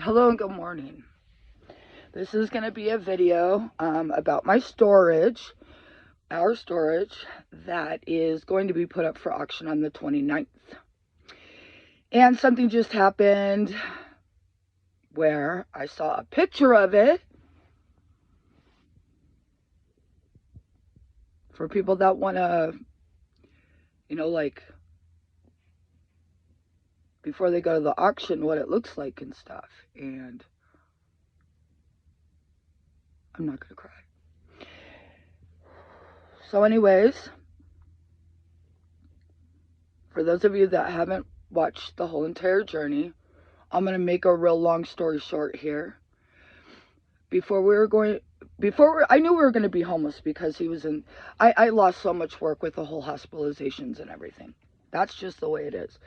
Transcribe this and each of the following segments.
Hello and good morning. This is going to be a video about my storage, our storage, that is going to be put up for auction on the 29th. And something just happened where I saw a picture of it. For people that want to, like, before they go to the auction, what it looks like and stuff. And I'm not going to cry. So anyways, for those of you that haven't watched the whole entire journey, I'm going to make a real long story short here. I knew we were going to be homeless because I lost so much work with the whole hospitalizations and everything. That's just the way it is.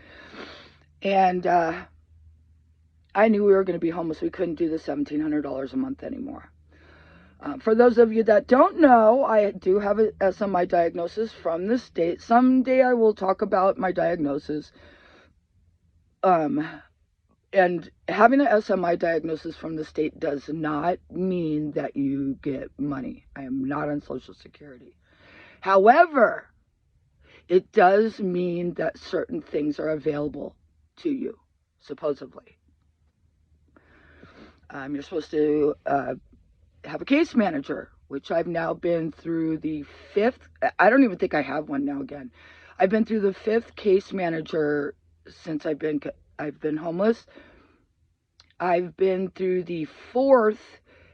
And I knew we were going to be homeless. We couldn't do the $1,700 a month anymore. For those of you that don't know, I do have a SMI diagnosis from the state. Someday I will talk about my diagnosis. And having an SMI diagnosis from the state does not mean that you get money. I am not on Social Security. However, it does mean that certain things are available to you, supposedly. You're supposed to have a case manager, which I've now been through the 5th. I don't even think I have one now again. I've been through the 5th case manager since I've been homeless. I've been through the 4th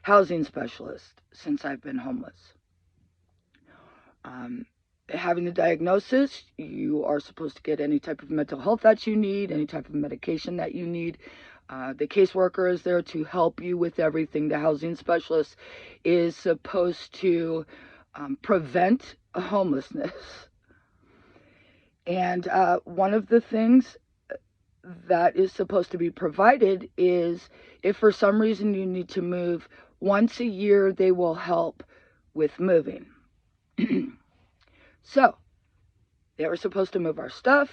housing specialist since I've been homeless. Having the diagnosis, you are supposed to get any type of mental health that you need, any type of medication that you need. The caseworker is there to help you with everything. The housing specialist is supposed to prevent homelessness. And one of the things that is supposed to be provided is if for some reason you need to move, once a year they will help with moving. So they were supposed to move our stuff.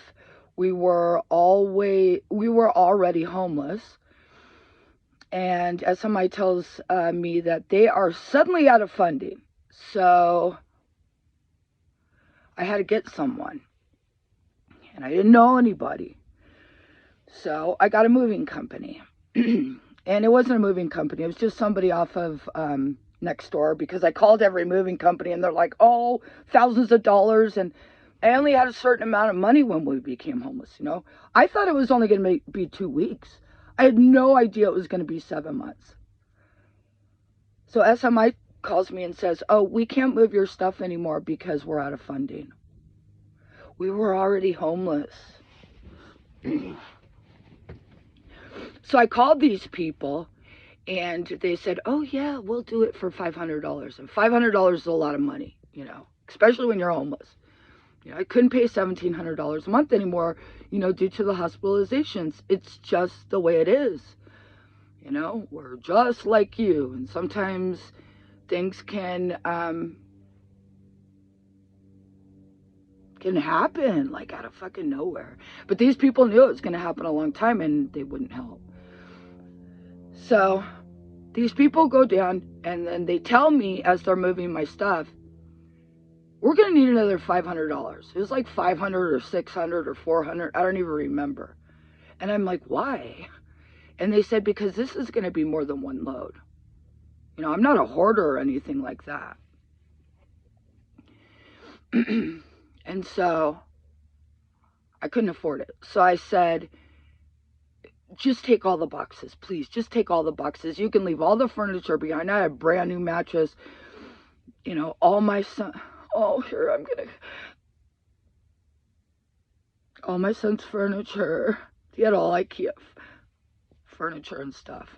We were already homeless. And SMI tells me that they are suddenly out of funding. So I had to get someone. And I didn't know anybody. So I got a moving company. And it wasn't a moving company. It was just somebody off of next door, because I called every moving company and they're like, oh, thousands of dollars. And I only had a certain amount of money when we became homeless, I thought it was only going to be 2 weeks. I had no idea it was going to be 7 months. So SMI calls me and says, oh, we can't move your stuff anymore because we're out of funding. We were already homeless. So I called these people and they said, oh, yeah, we'll do it for $500. And $500 is a lot of money, especially when you're homeless. I couldn't pay $1,700 a month anymore, due to the hospitalizations. It's just the way it is. We're just like you. And sometimes things can happen like out of fucking nowhere. But these people knew it was going to happen a long time and they wouldn't help. So these people go down and then they tell me as they're moving my stuff, we're going to need another $500. It was like 500 or 600 or 400. I don't even remember. And I'm like, why? And they said, because this is going to be more than one load. I'm not a hoarder or anything like that. And so I couldn't afford it. So I said, just take all the boxes, please. Just take all the boxes. You can leave all the furniture behind. I had a brand new mattress. All my son. Oh, here, all my son's furniture. He had all IKEA furniture and stuff.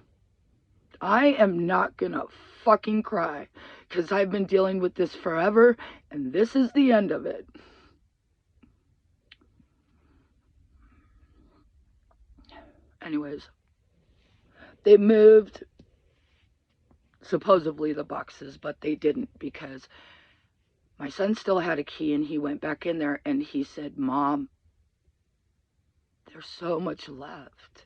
I am not gonna fucking cry because I've been dealing with this forever and this is the end of it. Anyways, they moved supposedly the boxes, but they didn't, because my son still had a key and he went back in there and he said, Mom, there's so much left.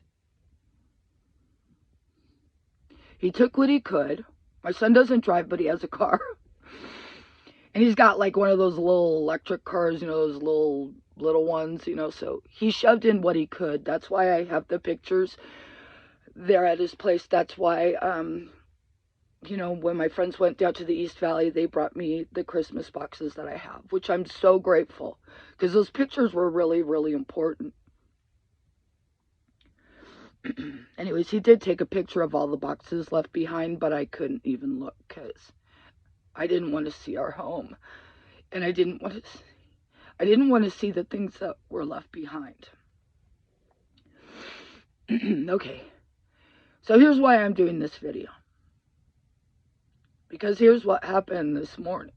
He took what he could. My son doesn't drive, but he has a car. And he's got like one of those little electric cars, you know, those little ones, you know. So he shoved in what he could. That's why I have the pictures there at his place. That's why, you know, when my friends went down to the East Valley, they brought me the Christmas boxes that I have, which I'm so grateful, because those pictures were really, really important. Anyways, he did take a picture of all the boxes left behind, but I couldn't even look because I didn't want to see our home, and I didn't want to see the things that were left behind. Okay, so here's why I'm doing this video, because here's what happened this morning.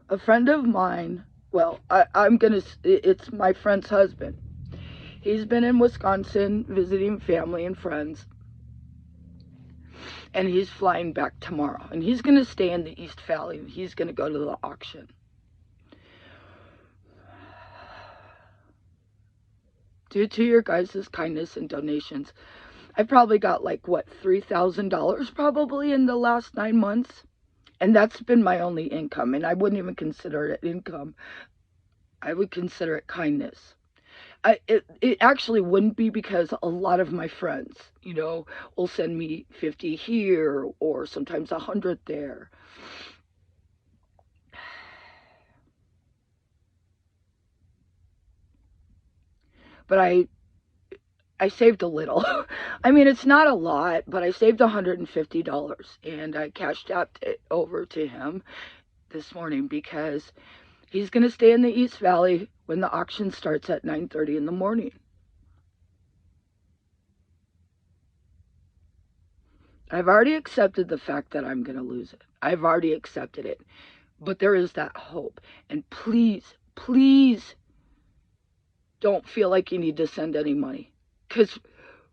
A friend of mine, well, it's my friend's husband. He's been in Wisconsin visiting family and friends, and he's flying back tomorrow, and he's going to stay in the East Valley, and he's going to go to the auction. Due to your guys' kindness and donations, I've probably got like, what, $3,000 probably in the last 9 months. And that's been my only income. And I wouldn't even consider it income. I would consider it kindness. It actually wouldn't be, because a lot of my friends, you know, will send me 50 here or sometimes 100 there. But I saved a little. I mean, it's not a lot, but I saved $150, and I cashed out it over to him this morning, because he's going to stay in the East Valley when the auction starts at 9:30 in the morning. I've already accepted the fact that I'm going to lose it. I've already accepted it. But there is that hope. And please, please don't feel like you need to send any money. Because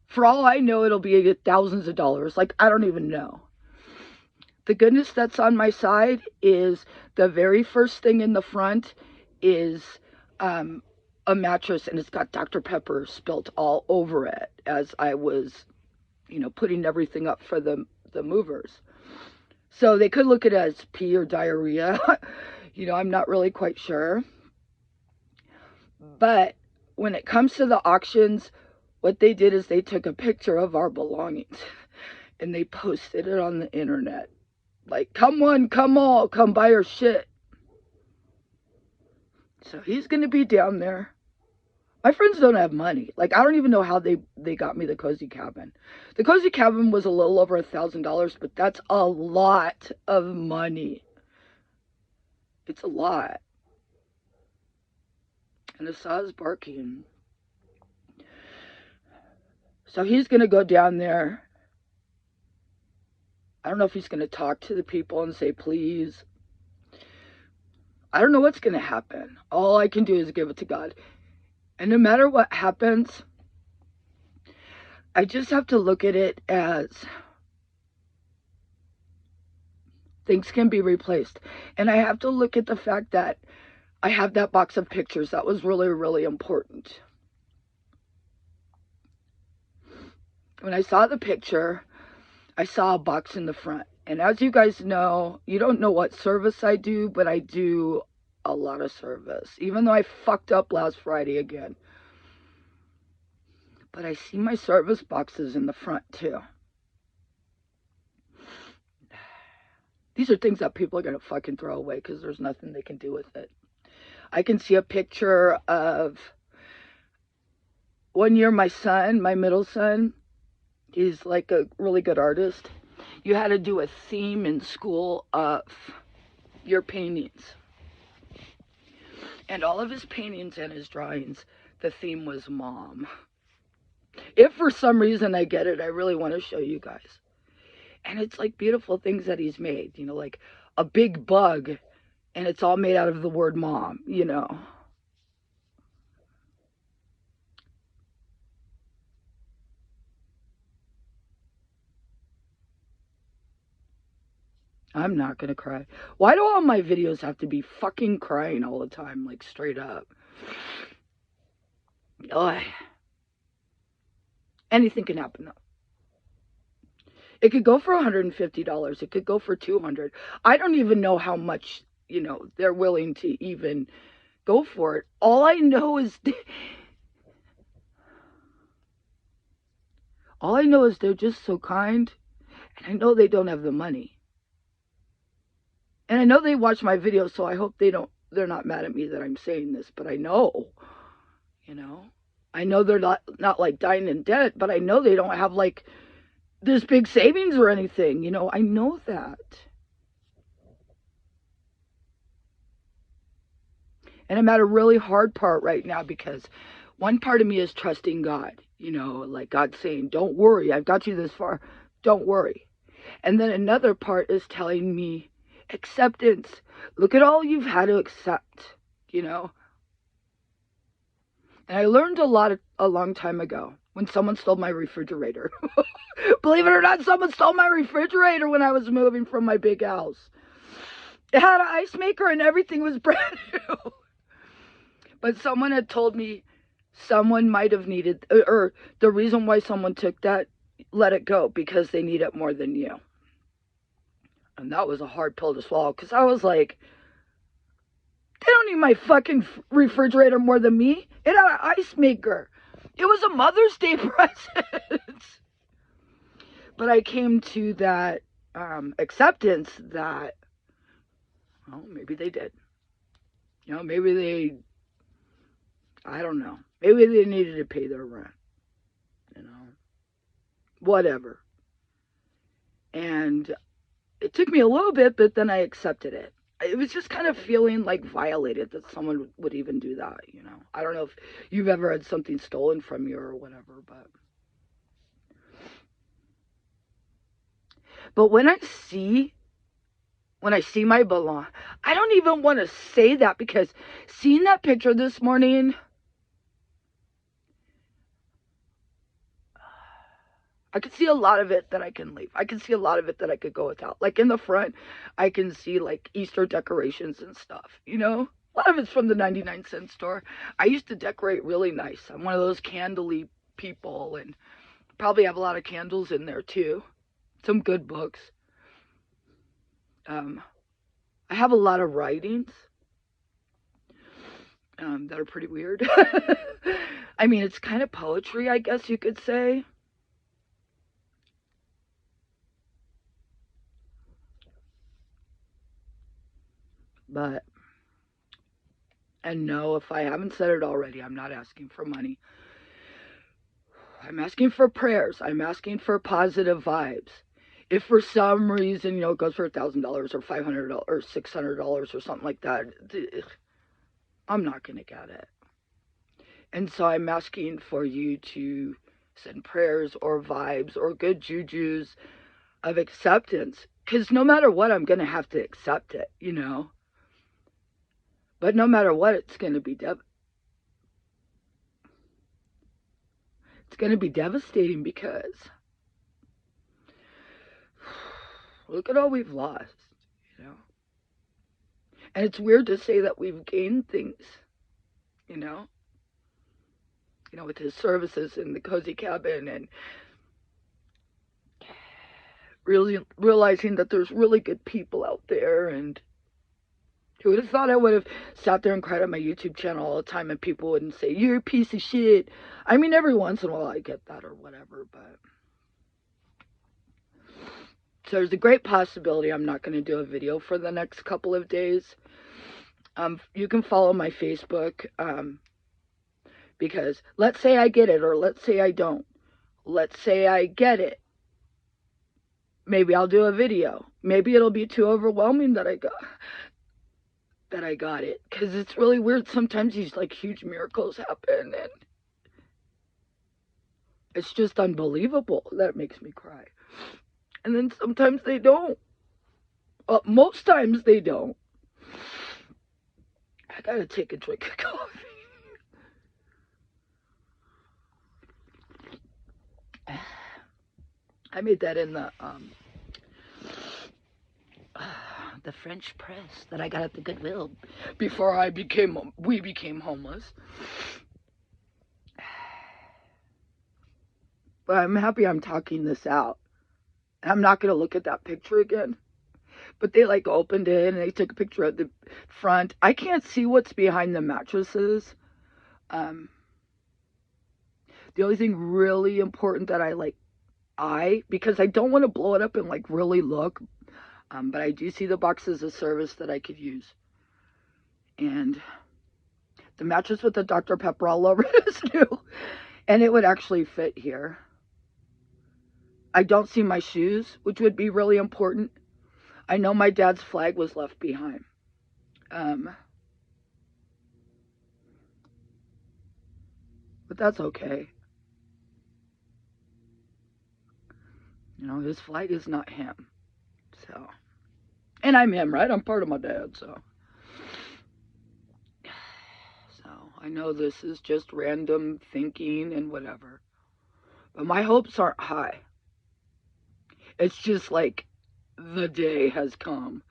for all I know, it'll be thousands of dollars. Like, I don't even know. The goodness that's on my side is the very first thing in the front is a mattress, and it's got Dr. Pepper spilt all over it as I was, you know, putting everything up for the movers. So they could look at it as pee or diarrhea. You know, I'm not really quite sure. But when it comes to the auctions, what they did is they took a picture of our belongings and they posted it on the internet. Like, come one, come all, come buy our shit. So he's going to be down there. My friends don't have money. Like, I don't even know how they got me the Cozy Cabin. The Cozy Cabin was a little over $1,000, but that's a lot of money. It's a lot. And Asah's barking. So he's going to go down there. I don't know if he's going to talk to the people and say, please. I don't know what's going to happen. All I can do is give it to God. And no matter what happens, I just have to look at it as things can be replaced. And I have to look at the fact that I have that box of pictures. That was really, really important. When I saw the picture, I saw a box in the front. And as you guys know, you don't know what service I do, but I do a lot of service. Even though I fucked up last Friday again. But I see my service boxes in the front too. These are things that people are going to fucking throw away because there's nothing they can do with it. I can see a picture of one year my son, my middle son, he's like a really good artist. You had to do a theme in school of your paintings. And all of his paintings and his drawings, the theme was mom. If for some reason I get it, I really want to show you guys. And it's like beautiful things that he's made, you know, like a big bug, and it's all made out of the word mom, you know. I'm not gonna cry. Why do all my videos have to be fucking crying all the time, like straight up? Oh, anything can happen though. It could go for $150. It could go for $200. I don't even know how much, they're willing to even go for it. All I know is they're just so kind, and I know they don't have the money. And I know they watch my videos, so I hope they're not mad at me that I'm saying this, but I know, I know they're not like dying in debt, but I know they don't have like this big savings or anything, I know that. And I'm at a really hard part right now because one part of me is trusting God, like God saying, don't worry, I've got you this far, don't worry. And then another part is telling me, acceptance. Look at all you've had to accept, And I learned a long time ago when someone stole my refrigerator. Believe it or not, someone stole my refrigerator when I was moving from my big house. It had an ice maker and everything was brand new. But someone had told me someone might have needed, or the reason why someone took that, let it go because they need it more than you. And that was a hard pill to swallow because I was like, they don't need my fucking refrigerator more than me. It had an ice maker. It was a Mother's Day present. But I came to that acceptance that, well, maybe they did. Maybe I don't know. Maybe they needed to pay their rent. Whatever. And it took me a little bit, but then I accepted it. It was just kind of feeling like violated that someone would even do that, I don't know if you've ever had something stolen from you or whatever, but when I see my belong, I don't even want to say that because seeing that picture this morning, I could see a lot of it that I can leave. I can see a lot of it that I could go without. Like in the front, I can see like Easter decorations and stuff, A lot of it's from the 99-cent store. I used to decorate really nice. I'm one of those candly people and probably have a lot of candles in there too. Some good books. I have a lot of writings that are pretty weird. I mean, it's kind of poetry, I guess you could say. But, and no, if I haven't said it already, I'm not asking for money. I'm asking for prayers. I'm asking for positive vibes. If for some reason, it goes for $1,000 or $500 or $600 or something like that, I'm not going to get it. And so I'm asking for you to send prayers or vibes or good jujus of acceptance. Because no matter what, I'm going to have to accept it, But no matter what, it's going to be devastating because look at all we've lost, And it's weird to say that we've gained things, with his services in the cozy cabin and really realizing that there's really good people out there. And who would have thought I would have sat there and cried on my YouTube channel all the time and people wouldn't say, you're a piece of shit. I mean, every once in a while I get that or whatever, but so there's a great possibility I'm not going to do a video for the next couple of days. You can follow my Facebook, because let's say I get it or let's say I don't. Let's say I get it. Maybe I'll do a video. Maybe it'll be too overwhelming that I got it, because it's really weird. Sometimes these like huge miracles happen and it's just unbelievable that it makes me cry. And then sometimes they don't. Most times they don't. I gotta take a drink of coffee. I made that in the French press that I got at the Goodwill before we became homeless. But I'm happy I'm talking this out. I'm not going to look at that picture again. But they like opened it and they took a picture of the front. I can't see what's behind the mattresses. The only thing really important that because I don't want to blow it up and like really look, but I do see the boxes of service that I could use. And the mattress with the Dr. Pepper all over it is new. And it would actually fit here. I don't see my shoes, which would be really important. I know my dad's flag was left behind. But that's okay. You know, his flag is not him. So, and I'm him, right? I'm part of my dad, so. So, I know this is just random thinking and whatever. But my hopes aren't high. It's just like the day has come.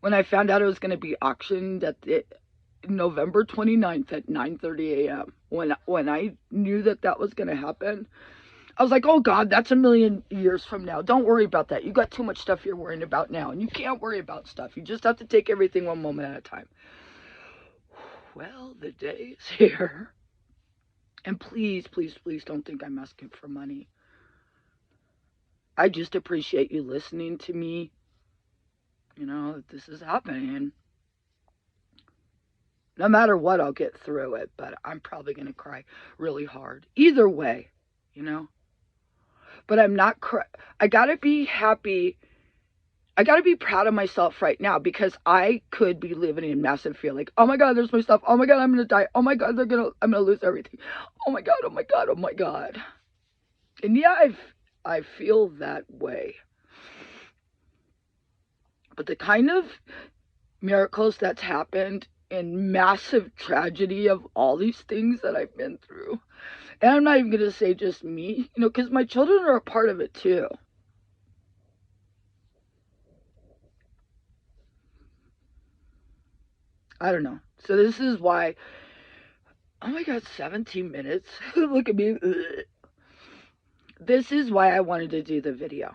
When I found out it was going to be auctioned at November 29th at 9:30 a.m. When I knew that was going to happen, I was like, oh God, that's a million years from now. Don't worry about that. You got too much stuff you're worrying about now, and you can't worry about stuff. You just have to take everything one moment at a time. Well, the day is here. And please, please, please don't think I'm asking for money. I just appreciate you listening to me. You know, that this is happening. No matter what, I'll get through it, but I'm probably going to cry really hard. Either way, you know. But I'm not I got to be happy. I got to be proud of myself right now, because I could be living in massive fear. Like, oh my God, there's my stuff. Oh my God, I'm going to die. Oh my God, I'm going to lose everything. Oh my God, oh my God, oh my God. And yeah, I feel that way. But the kind of miracles that's happened and massive tragedy of all these things that I've been through. And I'm not even going to say just me, you know, because my children are a part of it too. I don't know. So this is why, oh my God, 17 minutes. Look at me. This is why I wanted to do the video.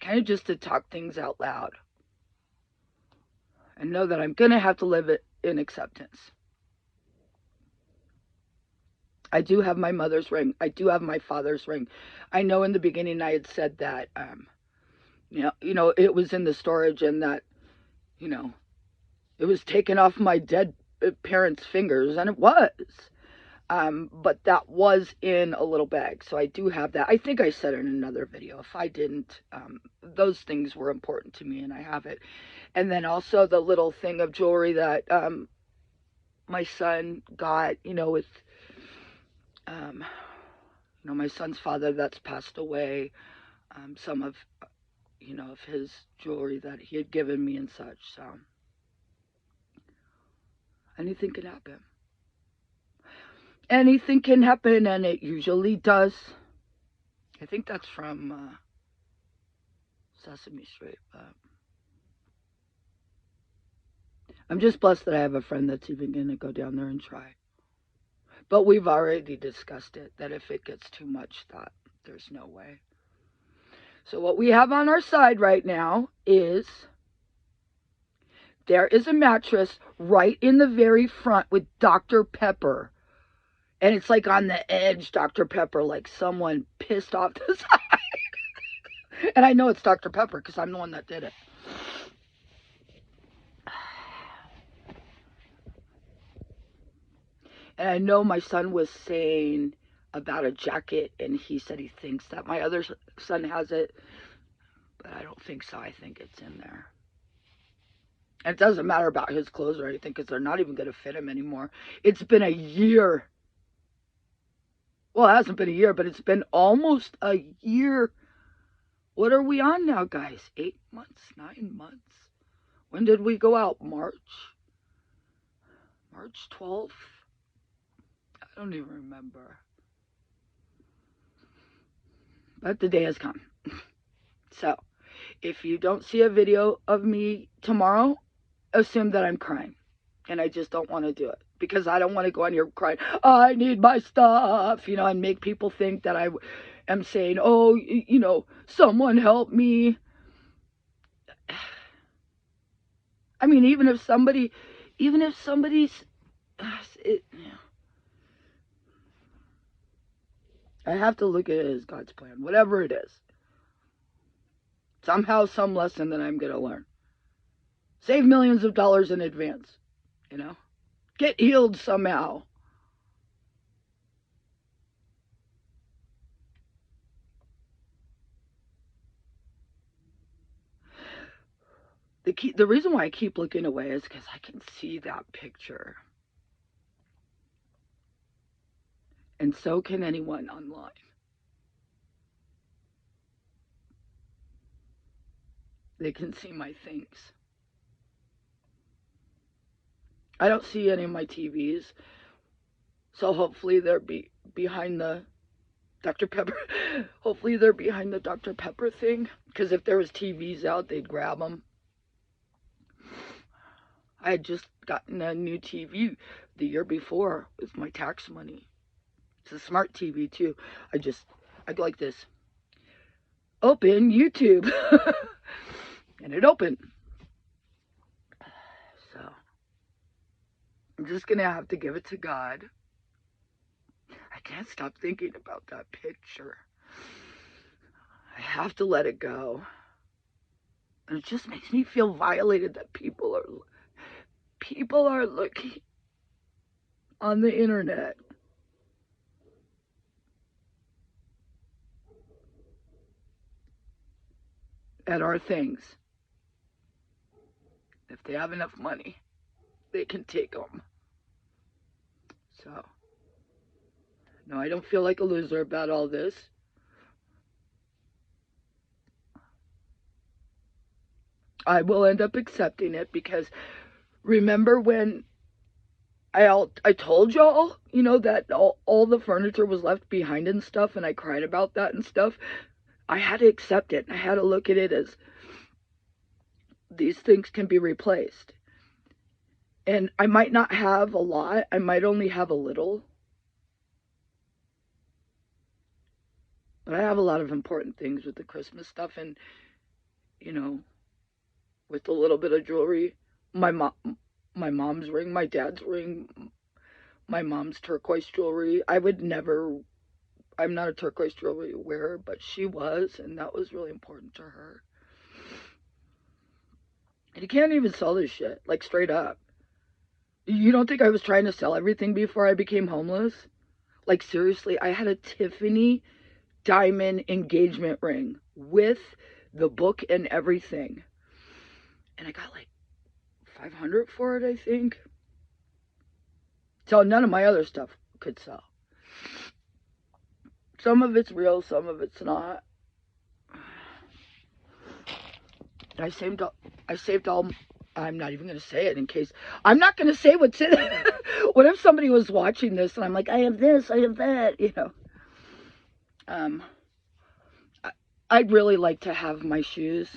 Kind of just to talk things out loud. And know that I'm going to have to live it in acceptance. I do have my mother's ring. I do have my father's ring. I know in the beginning I had said that, you know, it was in the storage and that, you know, it was taken off my dead parents' fingers, and it was. But that was in a little bag, so I do have that. I think I said it in another video. If I didn't, those things were important to me, and I have it. And then also the little thing of jewelry that my son got, you know, with, you know, my son's father that's passed away, some of, you know, of his jewelry that he had given me and such, so anything can happen. Anything can happen, and it usually does. I think that's from Sesame Street, but I'm just blessed that I have a friend that's even going to go down there and try. But we've already discussed it, that if it gets too much, that there's no way. So what we have on our side right now is there is a mattress right in the very front with Dr. Pepper. And it's like on the edge, Dr. Pepper, like someone pissed off the side. And I know it's Dr. Pepper because I'm the one that did it. And I know my son was saying about a jacket, and he said he thinks that my other son has it, but I don't think so. I think it's in there. And it doesn't matter about his clothes or anything because they're not even going to fit him anymore. It's been a year. Well, it hasn't been a year, but it's been almost a year. What are we on now, guys? 8 months? 9 months? When did we go out? March 12th? I don't even remember. But the day has come. So, if you don't see a video of me tomorrow, assume that I'm crying. And I just don't want to do it. Because I don't want to go on here crying, I need my stuff, you know, and make people think that am saying, oh, you know, someone help me. I mean, even if somebody's, it, I have to look at it as God's plan, whatever it is. Somehow, some lesson that I'm going to learn. Save millions of dollars in advance, you know? Get healed somehow. The reason why I keep looking away is because I can see that picture. And so can anyone online. They can see my things. I don't see any of my TVs, so hopefully they're behind the Dr. Pepper. Hopefully they're behind the Dr. Pepper thing, because if there was TVs out, they'd grab them. I had just gotten a new TV the year before with my tax money. It's a smart TV too. I go like this. Open YouTube. And it opened. So I'm just going to have to give it to God. I can't stop thinking about that picture. I have to let it go. And it just makes me feel violated that people are looking on the internet at our things. If they have enough money, they can take them. So, no, I don't feel like a loser about all this. I will end up accepting it, because remember when I told y'all, you know, that all the furniture was left behind and stuff, and I cried about that and stuff? I had to accept it. I had to look at it as these things can be replaced. And I might not have a lot. I might only have a little. But I have a lot of important things with the Christmas stuff, and, you know, with a little bit of jewelry. My mom's ring, my dad's ring, my mom's turquoise jewelry. I'm not a turquoise jewelry wearer, but she was, and that was really important to her. And you can't even sell this shit, like, straight up. You don't think I was trying to sell everything before I became homeless? Like, seriously, I had a Tiffany diamond engagement ring with the book and everything. And I got like $500 for it, I think. So none of my other stuff could sell. Some of it's real, some of it's not. I saved all. I'm not even going to say it in case. I'm not going to say what's in it. What if somebody was watching this and I'm like, I have this, I have that, you know. I'd really like to have my shoes.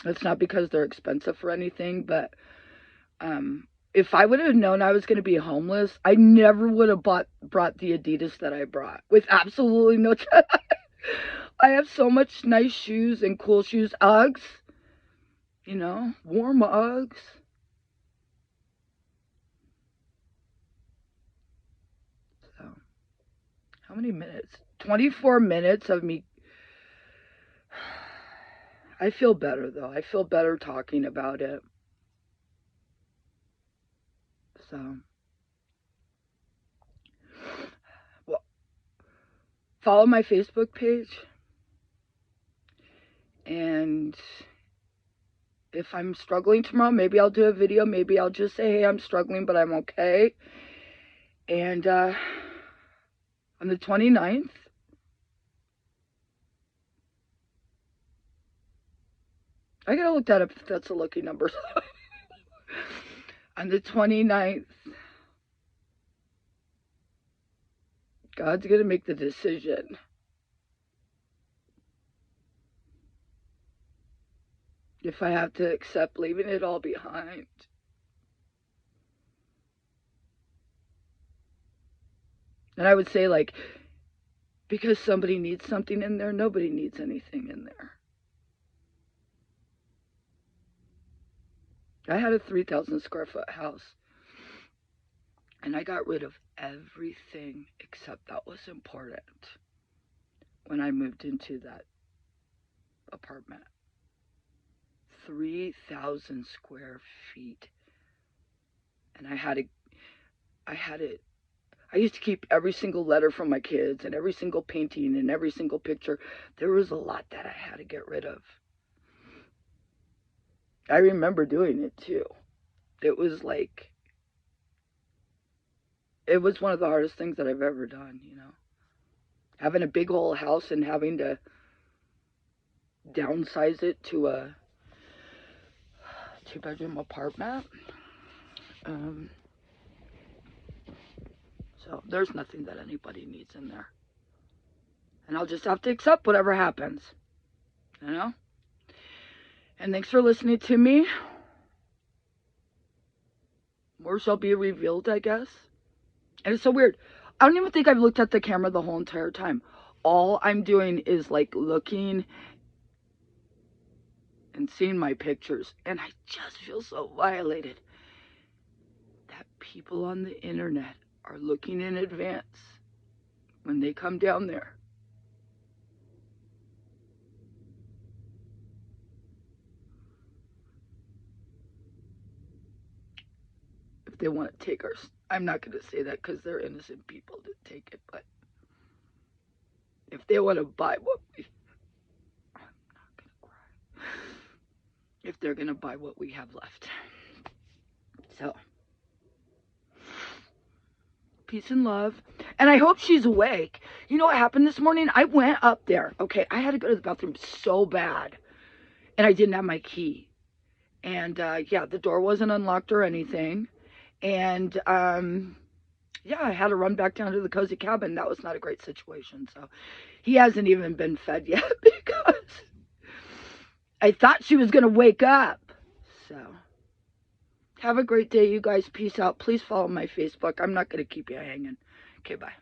It's not because they're expensive or anything, but if I would have known I was going to be homeless, I never would have brought the Adidas that I brought, with absolutely no time. I have so much nice shoes and cool shoes. Uggs, you know, warm Uggs. So, how many minutes? 24 minutes of me. I feel better, though. I feel better talking about it. So, well, follow my Facebook page. And if I'm struggling tomorrow, maybe I'll do a video. Maybe I'll just say, hey, I'm struggling, but I'm okay. And on the 29th, I gotta look that up if that's a lucky number. On the 29th, God's gonna make the decision. If I have to accept leaving it all behind. And I would say, like, because somebody needs something in there, nobody needs anything in there. I had a 3,000 square foot house, and I got rid of everything except that was important when I moved into that apartment. 3,000 square feet. And I used to keep every single letter from my kids and every single painting and every single picture. There was a lot that I had to get rid of. I remember doing it too. It was one of the hardest things that I've ever done, you know. Having a big whole house and having to downsize it to a 2-bedroom apartment. So there's nothing that anybody needs in there. And I'll just have to accept whatever happens, you know? And thanks for listening to me. More shall be revealed, I guess. And it's so weird. I don't even think I've looked at the camera the whole entire time. All I'm doing is like looking and seeing my pictures. And I just feel so violated that people on the internet are looking in advance when they come down there. If they want to take I'm not going to say that because they're innocent people to take it, but if they want to buy what I'm not going to cry. If they're going to buy what we have left. So, peace and love. And I hope she's awake. You know what happened this morning? I went up there. Okay, I had to go to the bathroom so bad. And I didn't have my key. And, yeah, the door wasn't unlocked or anything. And, yeah, I had to run back down to the cozy cabin. That was not a great situation. So, he hasn't even been fed yet because I thought she was going to wake up. So, have a great day, you guys. Peace out. Please follow my Facebook. I'm not going to keep you hanging. Okay, bye.